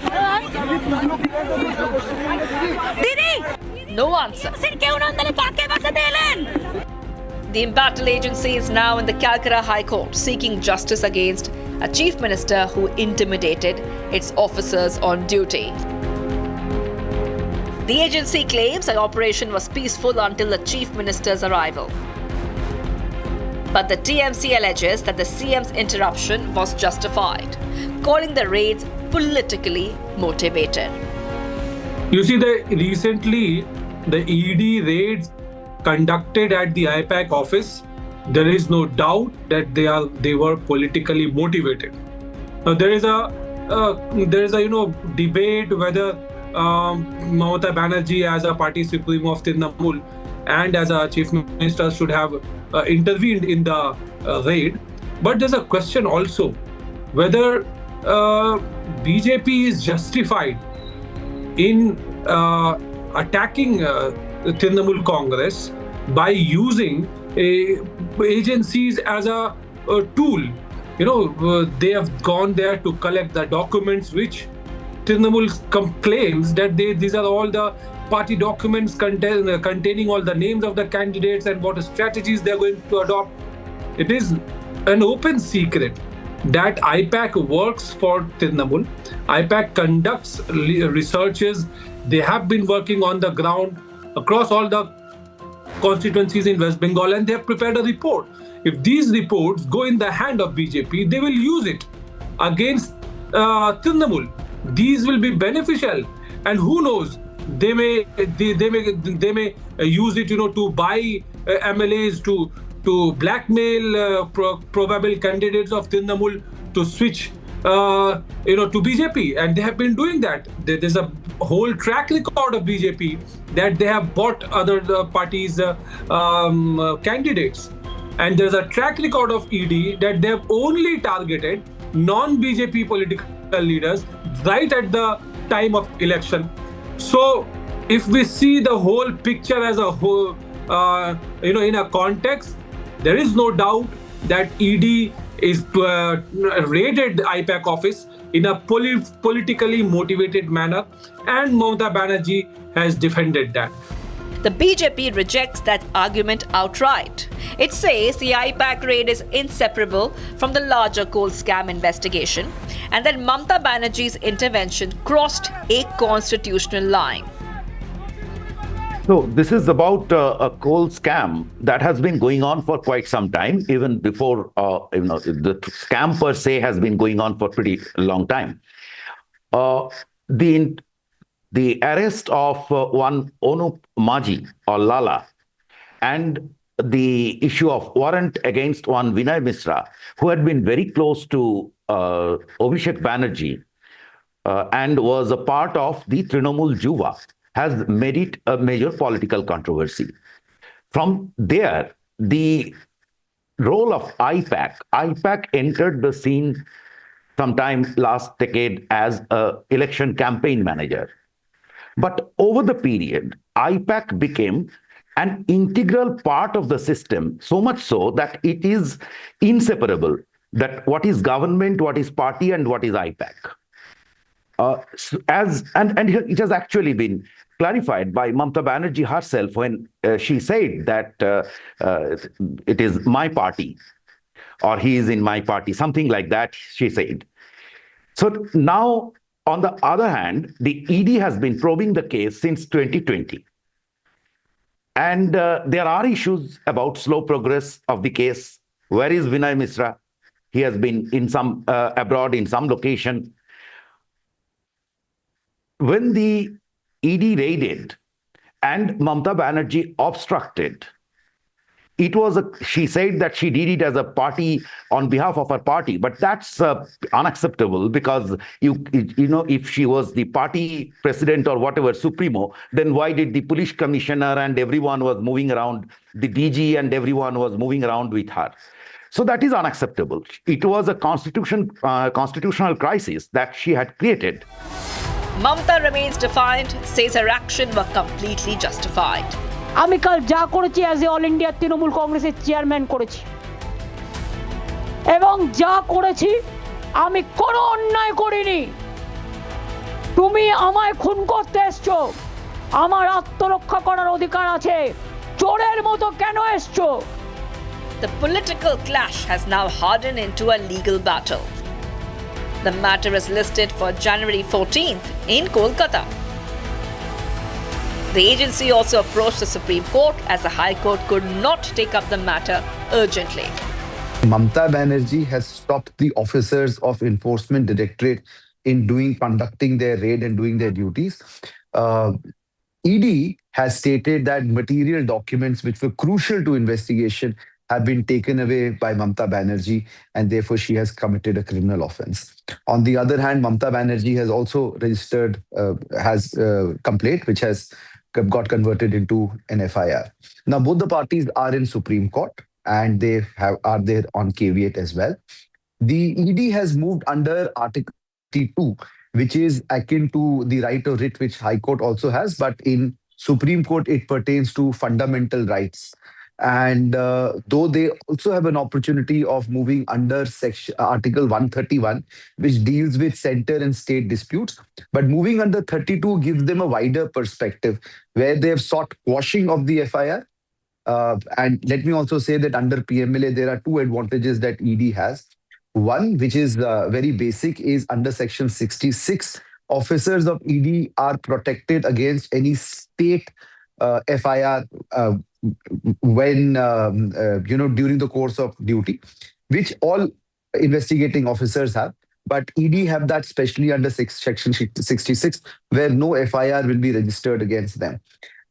দিদি, No answer. টিএমসির কেউ না, তাহলে কাকে বাঁচাতে এলেন? The embattled agency is now in the Calcutta High Court seeking justice against a chief minister who intimidated its officers on duty. The agency claims the operation was peaceful until the chief minister's arrival. But the TMC alleges that the CM's interruption was justified, calling the raids politically motivated. You see, recently the ED raids conducted at the IPAC office, there is no doubt that they were politically motivated. There is a debate whether Mamata Banerjee as a party supreme of Trinamool and as a chief minister should have intervened in the raid. But there's a question also whether BJP is justified in attacking Trinamool Congress by using agencies as a tool. They have gone there to collect the documents which Trinamool claims that these are all the party documents containing all the names of the candidates and what strategies they are going to adopt. It is an open secret that IPAC works for Trinamool. IPAC conducts researches. They have been working on the ground across all the constituencies in West Bengal, and they have prepared a report. If these reports go in the hand of BJP, they will use it against Trinamool. These will be beneficial, and who knows, they may use it, to buy MLAs to blackmail probable candidates of Trinamool to switch to BJP, and they have been doing that. There's a whole track record of BJP that they have bought other parties' candidates, and there's a track record of ED that they have only targeted non-BJP political leaders right at the time of election. So, if we see the whole picture as a whole, in a context, there is no doubt that ED is raided IPAC office in a politically motivated manner, and Mamata Banerjee has defended that. The BJP rejects that argument outright. It says the IPAC raid is inseparable from the larger coal scam investigation and that Mamata Banerjee's intervention crossed a constitutional line. So this is about a coal scam that has been going on for quite some time, even before the scam per se has been going on for pretty long time. The arrest of one Onu Maji or Lala and the issue of warrant against one Vinay Misra, who had been very close to Abhishek Banerjee and was a part of the Trinamool Juba, has made it a major political controversy. From there, the role of IPAC entered the scene sometime last decade as an election campaign manager. But over the period, IPAC became an integral part of the system, so much so that it is inseparable, that what is government, what is party, and what is IPAC. And it has actually been clarified by Mamata Banerjee herself when she said that it is my party, or he is in my party, something like that, she said. So now, on the other hand, the ED has been probing the case since 2020. And there are issues about slow progress of the case. Where is Vinay Misra? He has been in some abroad in some location. When the ED raided and Mamata Banerjee obstructed, she said that she did it as a party on behalf of her party, but that's unacceptable because if she was the party president or whatever supremo, then why did the police commissioner and everyone was moving around, the DG and everyone was moving around with her? So that is unacceptable. It was a constitutional crisis that she had created. Mamata remains defiant, says her actions were completely justified. আমি কাল যা করেছি as a all India Trinamool কংগ্রেসের chairman করেছি এবং যা করেছি আমি কোনো অন্যায় করিনি তুমি আমায় খুন করতে এসছো আমার আত্মরক্ষা করার অধিকার আছে চোরের মতো কেন এসছো The political clash has now hardened into a legal battle. The matter is listed for January 14th in Kolkata. The agency also approached the Supreme Court as the High Court could not take up the matter urgently. Mamata Banerjee has stopped the officers of Enforcement Directorate in conducting their raid and doing their duties. ED has stated that material documents which were crucial to investigation have been taken away by Mamata Banerjee, and therefore she has committed a criminal offense. On the other hand, Mamata Banerjee has also registered, complaint which has got converted into an FIR. Now, both the parties are in Supreme Court and they are there on caveat as well. The ED has moved under Article 2, which is akin to the right of writ, which High Court also has, but in Supreme Court, it pertains to fundamental rights. And though they also have an opportunity of moving under Article 131, which deals with center and state disputes, but moving under 32 gives them a wider perspective where they have sought quashing of the FIR. And let me also say that under PMLA, there are two advantages that ED has. One, which is very basic, is under Section 66, officers of ED are protected against any state FIR when, during the course of duty, which all investigating officers have. But ED have that specially under Section 66, where no FIR will be registered against them.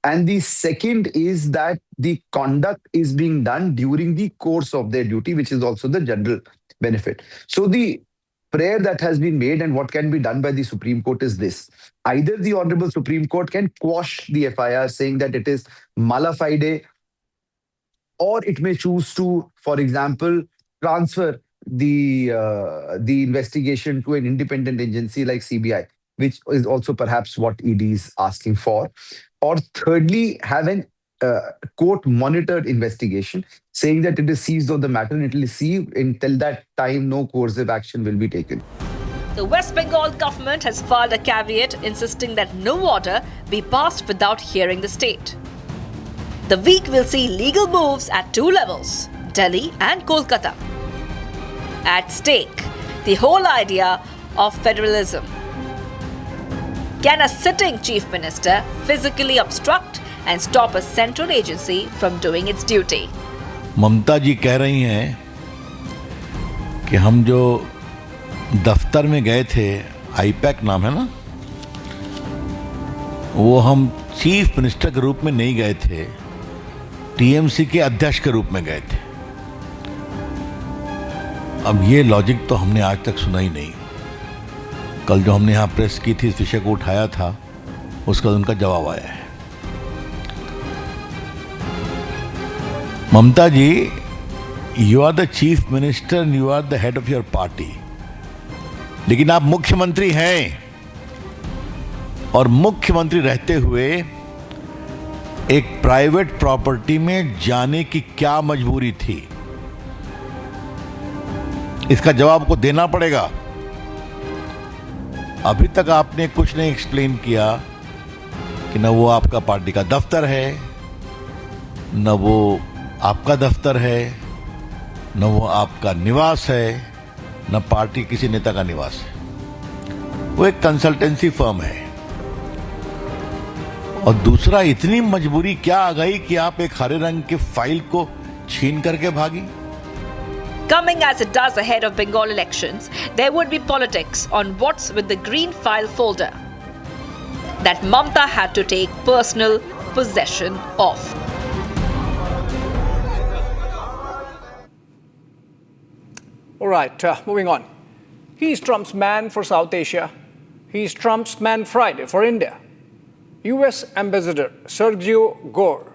And the second is that the conduct is being done during the course of their duty, which is also the general benefit. So the prayer that has been made and what can be done by the Supreme Court is this. Either the Honorable Supreme Court can quash the FIR saying that it is mala fide, or it may choose to, for example, transfer the investigation to an independent agency like CBI, which is also perhaps what ED is asking for. Or thirdly, have an court-monitored investigation, saying that it is seized on the matter and it will see until that time no coercive action will be taken. The West Bengal government has filed a caveat insisting that no order be passed without hearing the state. The week will see legal moves at two levels, Delhi and Kolkata. At stake, the whole idea of federalism. Can a sitting chief minister physically obstruct and stop a central agency from doing its duty? ममता जी कह रही हैं कि हम जो दफ्तर में गए थे, आईपैक नाम है ना, वो हम चीफ मिनिस्टर के रूप में नहीं गए थे, टीएमसी के अध्यक्ष के रूप में गए थे। अब ये लॉजिक तो हमने आज तक सुना ही नहीं। कल जो हमने यहाँ प्रेस की थी, इस विषय को उठाया था, उसका उनका जवाब आया है। Mamata ji, you are the chief minister and you are the head of your party, लेकिन आप मुख्यमंत्री हैं, और मुख्यमंत्री रहते हुए एक प्राइवेट प्रॉपर्टी में जाने की क्या मजबूरी थी? इसका जवाब आपको देना पड़ेगा। अभी तक आपने कुछ नहीं एक्सप्लेन किया कि न वो आपका पार्टी का दफ्तर है, न वो आपका दफ्तर है, न वो आपका निवास है, न पार्टी किसी नेता का निवास है। वो एक कंसल्टेंसी फर्म है। और दूसरा, इतनी मजबूरी क्या आ गई कि आप एक हरे रंग की फाइल को छीन करके भागी? Coming as it does ahead of Bengal elections, there would be politics on what's with the green file folder that Mamata had to take personal possession of. All right, moving on. He's Trump's man for South Asia. He's Trump's man Friday for India. US Ambassador Sergio Gor,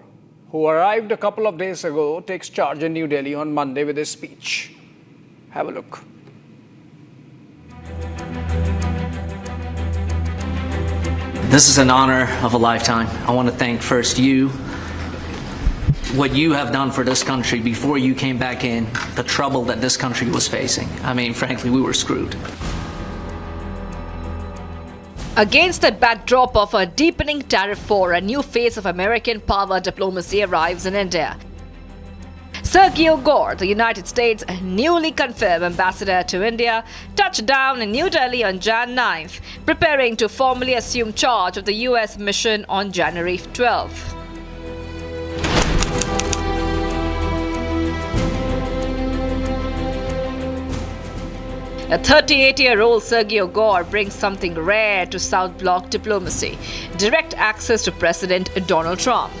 who arrived a couple of days ago, takes charge in New Delhi on Monday with his speech. Have a look. This is an honor of a lifetime. I want to thank first you, what you have done for this country before you came back in, the trouble that this country was facing. I mean, frankly, we were screwed. Against the backdrop of a deepening tariff war, a new phase of American power diplomacy arrives in India. Sergio Gor, the United States' newly confirmed ambassador to India, touched down in New Delhi on Jan 9th, preparing to formally assume charge of the US mission on January 12th. A 38-year-old Sergio Gor brings something rare to South Bloc diplomacy: direct access to President Donald Trump.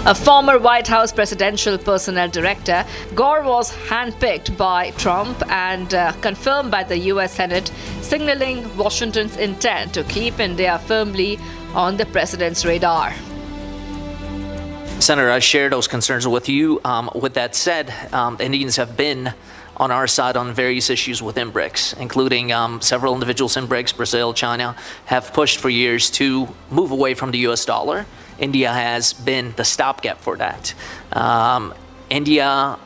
A former White House presidential personnel director, Gor was handpicked by Trump and confirmed by the US Senate, signaling Washington's intent to keep India firmly on the president's radar. Senator, I share those concerns with you. With that said, Indians have been on our side on various issues within BRICS, including several individuals in BRICS, Brazil, China, have pushed for years to move away from the US dollar. India has been the stopgap for that. India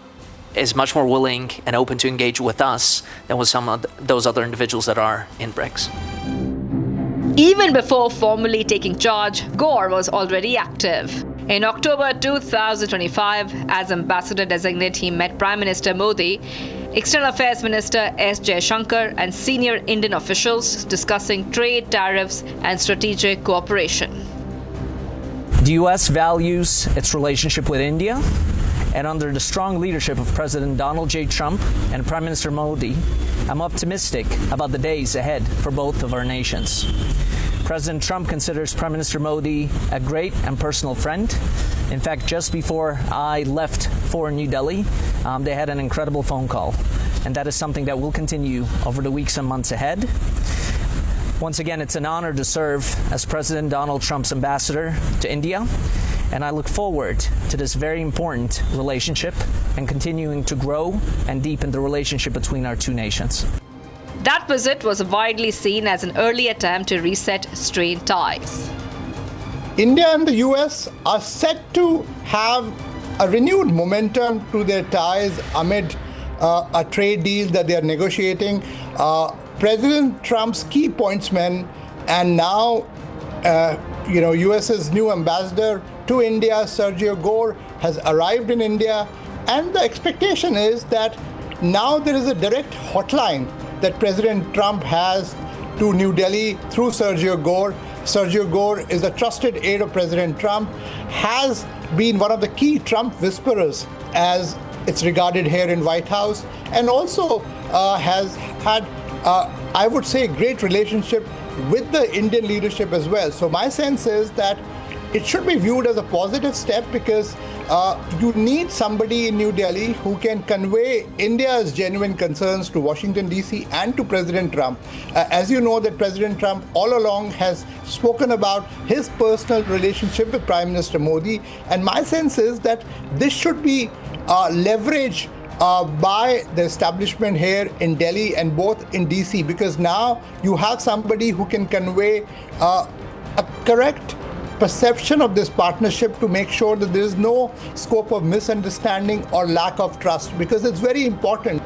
is much more willing and open to engage with us than with some of those other individuals that are in BRICS. Even before formally taking charge, Gor was already active. In October 2025, as ambassador designate, he met Prime Minister Modi, External Affairs Minister S. Jaishankar, and senior Indian officials discussing trade, tariffs, and strategic cooperation. The U.S. values its relationship with India, and under the strong leadership of President Donald J. Trump and Prime Minister Modi, I'm optimistic about the days ahead for both of our nations. President Trump considers Prime Minister Modi a great and personal friend. In fact, just before I left for New Delhi, they had an incredible phone call, and that is something that will continue over the weeks and months ahead. Once again, it's an honor to serve as President Donald Trump's ambassador to India, and I look forward to this very important relationship and continuing to grow and deepen the relationship between our two nations. That visit was widely seen as an early attempt to reset strained ties. India and the US are set to have a renewed momentum to their ties amid a trade deal that they are negotiating. President Trump's key pointsman and now US's new ambassador to India, Sergio Gor, has arrived in India, and the expectation is that now there is a direct hotline that President Trump has to New Delhi through Sergio Gor. Sergio Gor is a trusted aide of President Trump, has been one of the key Trump whisperers as it's regarded here in White House, and also has had, I would say, great relationship with the Indian leadership as well. So my sense is that it should be viewed as a positive step, because you need somebody in New Delhi who can convey India's genuine concerns to Washington, D.C. and to President Trump. As you know, that President Trump all along has spoken about his personal relationship with Prime Minister Modi, and my sense is that this should be leveraged by the establishment here in Delhi and both in DC, because now you have somebody who can convey a correct perception of this partnership to make sure that there is no scope of misunderstanding or lack of trust, because it's very important.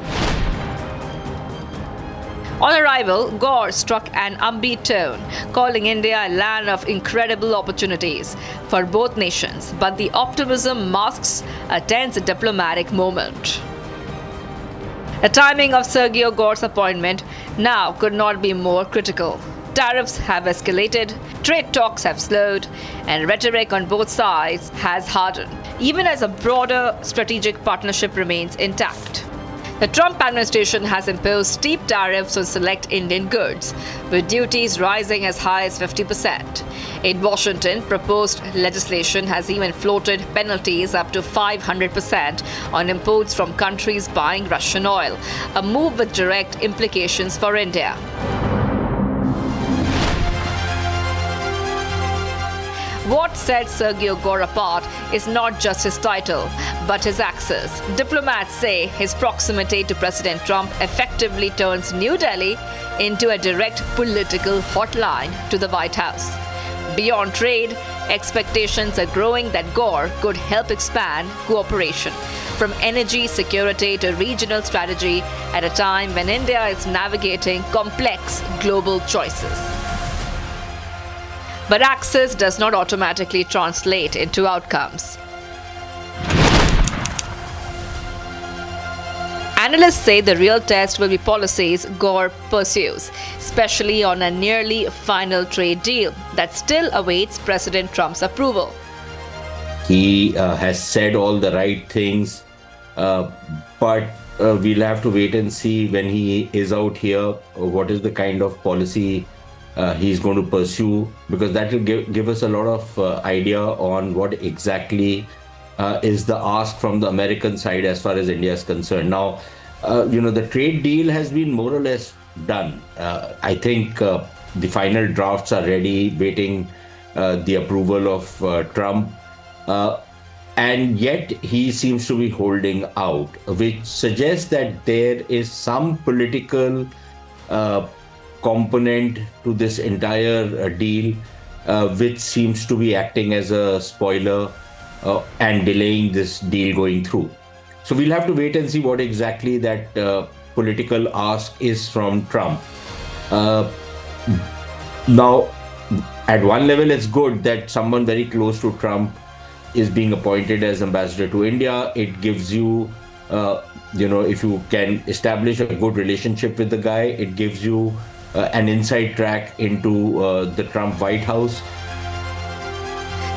On arrival, Gor struck an upbeat tone, calling India a land of incredible opportunities for both nations, but the optimism masks a tense diplomatic moment. The timing of Sergio Gor's appointment now could not be more critical. Tariffs have escalated, trade talks have slowed, and rhetoric on both sides has hardened, even as a broader strategic partnership remains intact. The Trump administration has imposed steep tariffs on select Indian goods, with duties rising as high as 50%. In Washington, proposed legislation has even floated penalties up to 500% on imports from countries buying Russian oil, a move with direct implications for India. What sets Sergio Gor apart is not just his title, but his access. Diplomats say his proximity to President Trump effectively turns New Delhi into a direct political hotline to the White House. Beyond trade, expectations are growing that Gor could help expand cooperation, from energy security to regional strategy, at a time when India is navigating complex global choices. But access does not automatically translate into outcomes. Analysts say the real test will be policies Gor pursues, especially on a nearly final trade deal that still awaits President Trump's approval. He has said all the right things, but we'll have to wait and see when he is out here what is the kind of policy he's going to pursue, because that will give us a lot of idea on what exactly is the ask from the American side as far as India is concerned. Now, the trade deal has been more or less done. I think the final drafts are ready, waiting the approval of Trump. And yet he seems to be holding out, which suggests that there is some political component to this entire deal, which seems to be acting as a spoiler and delaying this deal going through. So we'll have to wait and see what exactly that political ask is from Trump. Now, at one level, it's good that someone very close to Trump is being appointed as ambassador to India. It gives you, if you can establish a good relationship with the guy, it gives you an inside track into the Trump White House.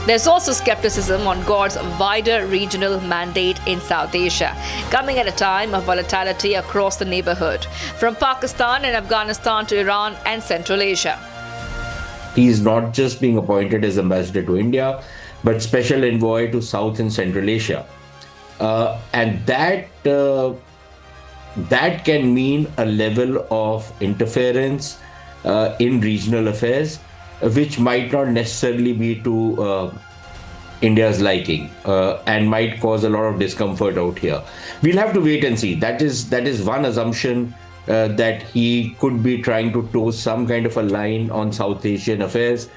There's also skepticism on Gor's wider regional mandate in South Asia, coming at a time of volatility across the neighborhood, from Pakistan and Afghanistan to Iran and Central Asia. He's not just being appointed as ambassador to India, but special envoy to South and Central Asia. And that can mean a level of interference in regional affairs, which might not necessarily be to India's liking and might cause a lot of discomfort out here. We'll have to wait and see. That is one assumption, that he could be trying to toe some kind of a line on South Asian affairs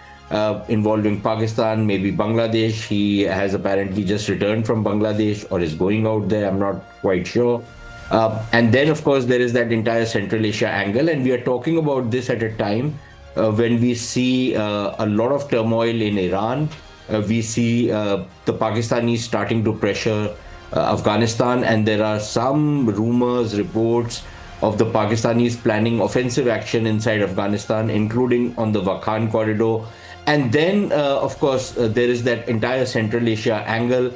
involving Pakistan, maybe Bangladesh. He has apparently just returned from Bangladesh or is going out there. I'm not quite sure. And then, of course, there is that entire Central Asia angle. And we are talking about this at a time when we see a lot of turmoil in Iran. We see the Pakistanis starting to pressure Afghanistan. And there are some rumors, reports of the Pakistanis planning offensive action inside Afghanistan, including on the Wakhan corridor. And then, of course, there is that entire Central Asia angle,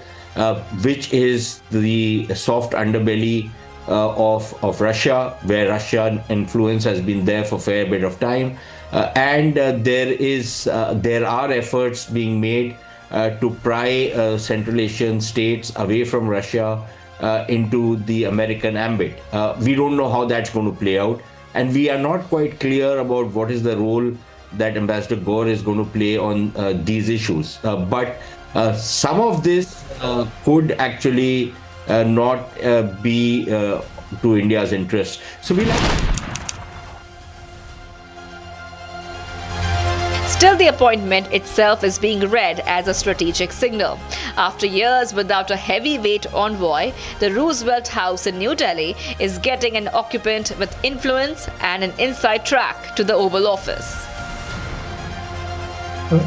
which is the soft underbelly of Russia, where Russian influence has been there for a fair bit of time. And there are efforts being made to pry Central Asian states away from Russia into the American ambit. We don't know how that's going to play out. And we are not quite clear about what is the role that Ambassador Gor is going to play on these issues. But some of this could actually not be to India's interest. So we'll Still, the appointment itself is being read as a strategic signal. After years without a heavyweight envoy, the Roosevelt House in New Delhi is getting an occupant with influence and an inside track to the Oval Office.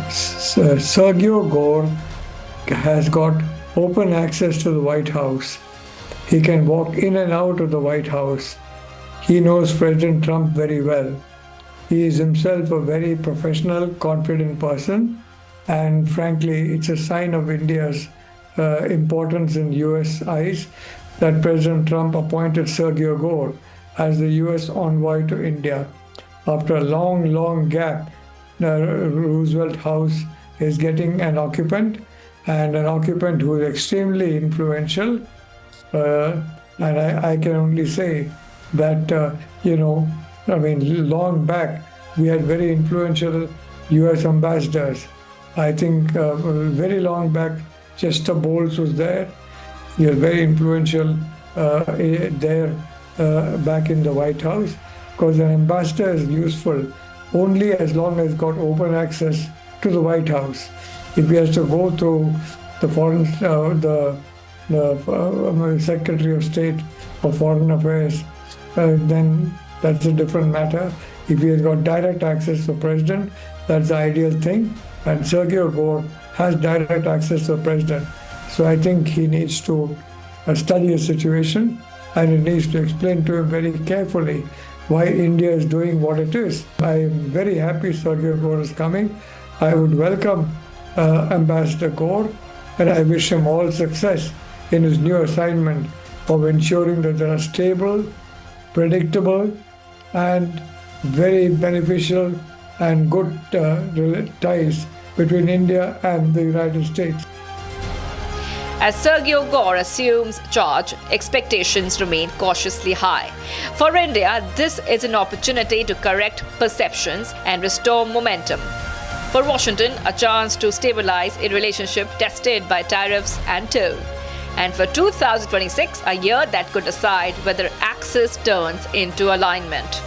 Sergio Gor has got open access to the White House. He can walk in and out of the White House. He knows President Trump very well. He is himself a very professional, confident person, and frankly, it's a sign of India's importance in US eyes that President Trump appointed Sergio Gor as the US envoy to India. After a long gap, the Roosevelt House is getting an occupant, and an occupant who is extremely influential. And I can only say that, long back, we had very influential US ambassadors. I think very long back, Chester Bowles was there. He was very influential there back in the White House, because an ambassador is useful only as long as got open access to the White House. If he has to go through the Secretary of State for Foreign Affairs, then that's a different matter. If he has got direct access to the President, that's the ideal thing. And Sergio Gor has direct access to the President. So I think he needs to study the situation and it needs to explain to him very carefully why India is doing what it is. I am very happy Sergio Gor is coming. I would welcome Ambassador Gor, and I wish him all success in his new assignment of ensuring that there are stable, predictable, and very beneficial and good ties between India and the United States. As Sergio Gor assumes charge, expectations remain cautiously high. For India, this is an opportunity to correct perceptions and restore momentum. For Washington, a chance to stabilize a relationship tested by tariffs and toll. And for 2026, a year that could decide whether axis turns into alignment.